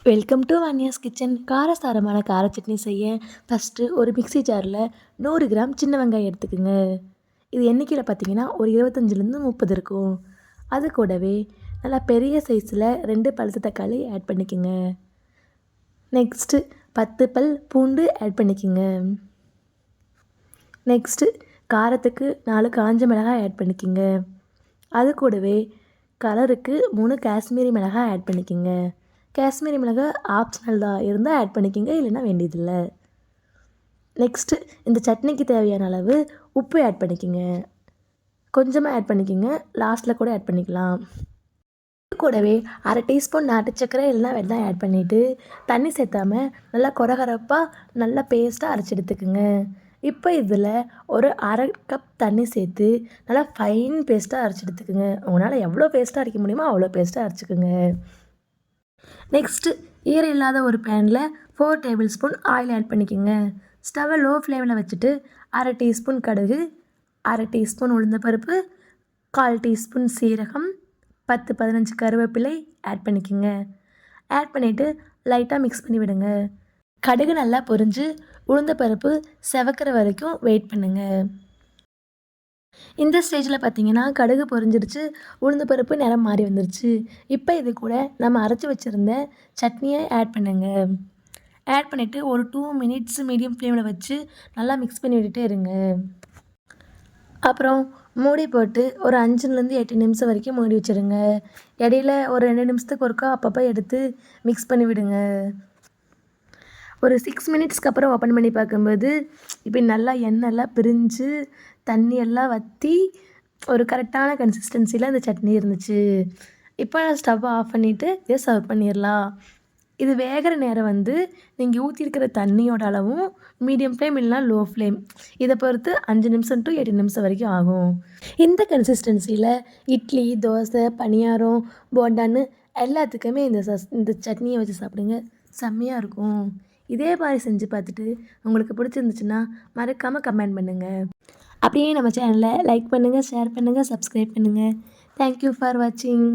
Welcome to வானியாஸ் kitchen. காரசாரமான கார சட்னி செய்ய ஃபஸ்ட்டு ஒரு மிக்ஸி ஜாரில் 100 கிராம் சின்ன வெங்காயம் எடுத்துக்கோங்க. இது எண்ணிக்கையில் பார்த்தீங்கன்னா ஒரு 25லேருந்து 30 இருக்கும். அது கூடவே நல்லா பெரிய சைஸில் 2 பழுத்த தக்காளி ஆட் பண்ணிக்கோங்க. நெக்ஸ்ட்டு 10 பல் பூண்டு ஆட் பண்ணிக்கோங்க. நெக்ஸ்ட்டு காரத்துக்கு 4 காஞ்ச மிளகாய் ஆட் பண்ணிக்கோங்க. அது கூடவே கலருக்கு 3 காஷ்மீரி மிளகாய் ஆட் பண்ணிக்கோங்க. காஷ்மீரி மிளகாய் ஆப்ஷனல் தான், இருந்தால் ஆட் பண்ணிக்கோங்க, இல்லைன்னா வேண்டியதில்லை. நெக்ஸ்ட்டு இந்த சட்னிக்கு தேவையான அளவு உப்பு ஆட் பண்ணிக்கோங்க. கொஞ்சமாக ஆட் பண்ணிக்கோங்க, லாஸ்ட்டில் கூட ஆட் பண்ணிக்கலாம். கூடவே அரை டீஸ்பூன் நாட்டு சக்கரை இல்லைனா வெல்லம் ஆட் பண்ணிவிட்டு தண்ணி சேர்த்தாமல் நல்லா கொரகரப்பாக நல்லா பேஸ்ட்டாக அரைச்சி எடுத்துக்குங்க. இப்போ இதில் ஒரு அரை கப் தண்ணி சேர்த்து நல்லா ஃபைன் பேஸ்ட்டாக அரைச்சி எடுத்துக்குங்க. உங்களால் எவ்வளோ பேஸ்ட்டாக அரைக்க முடியுமோ அவ்வளோ பேஸ்ட்டாக அரைச்சிக்குங்க. நெக்ஸ்ட்டு ஈரம் இல்லாத ஒரு பேனில் 4 டேபிள் ஸ்பூன் ஆயில் ஆட் பண்ணிக்கோங்க. ஸ்டவ்வை லோ ஃப்ளேமில் வச்சுட்டு அரை டீஸ்பூன் கடுகு, அரை டீஸ்பூன் உளுந்தப்பருப்பு, 1/4 டீஸ்பூன் சீரகம், 10-15 கருவேப்பிலை ஆட் பண்ணிக்கோங்க. ஆட் பண்ணிவிட்டு லைட்டாக மிக்ஸ் பண்ணி விடுங்க. கடுகு நல்லா பொரிஞ்சு உளுந்தப்பருப்பு செவக்கிற வரைக்கும் வெயிட் பண்ணுங்கள். இந்த ஸ்டேஜில் பார்த்தீங்கன்னா கடுகு பொரிஞ்சிருச்சு, உளுந்து பருப்பு நிறம் மாறி வந்துருச்சு. இப்போ இது கூட நம்ம அரைச்சி வச்சுருந்த சட்னியை ஆட் பண்ணுங்க. ஆட் பண்ணிவிட்டு ஒரு 2 மினிட்ஸ் மீடியம் ஃப்ளேமில் வச்சு நல்லா மிக்ஸ் பண்ணி விட்டுட்டே இருங்க. அப்புறம் மூடி போட்டு ஒரு 5லேருந்து 8 நிமிஷம் வரைக்கும் மூடி வச்சுருங்க. இடையில ஒரு 2 நிமிஷத்துக்கு ஒருக்கா அப்பப்போ எடுத்து மிக்ஸ் பண்ணி விடுங்க. ஒரு 6 மினிட்ஸ்க்கு அப்புறம் ஓப்பன் பண்ணி பார்க்கும்போது இப்படி நல்லா எண்ணெய்லாம் பிரிஞ்சு தண்ணியெல்லாம் வற்றி ஒரு கரெக்டான கன்சிஸ்டன்சியில் அந்த சட்னி இருந்துச்சு. இப்போ ஸ்டவ்வை ஆஃப் பண்ணிவிட்டு இதை சர்வ் பண்ணிடலாம். இது வேகிற நேரம் நீங்கள் ஊற்றிருக்கிற தண்ணியோட அளவும் மீடியம் ஃப்ளேம் இல்லைனா லோ ஃப்ளேம் இதை பொறுத்து 5 நிமிஷம் டு 8 நிமிஷம் வரைக்கும் ஆகும். இந்த கன்சிஸ்டன்சியில் இட்லி, தோசை, பணியாரம், போண்டான்னு எல்லாத்துக்குமே இந்த சட்னியை வச்சு சாப்பிடுங்க, செம்மையாக இருக்கும். இதே மாதிரி செஞ்சு பார்த்துட்டு உங்களுக்கு பிடிச்சிருந்துச்சுன்னா மறக்காமல் கமெண்ட் பண்ணுங்கள். அப்படியே நம்ம சேனலை லைக் பண்ணுங்கள், ஷேர் பண்ணுங்கள், சப்ஸ்கிரைப் பண்ணுங்கள். தேங்க்யூ ஃபார் வாட்சிங்.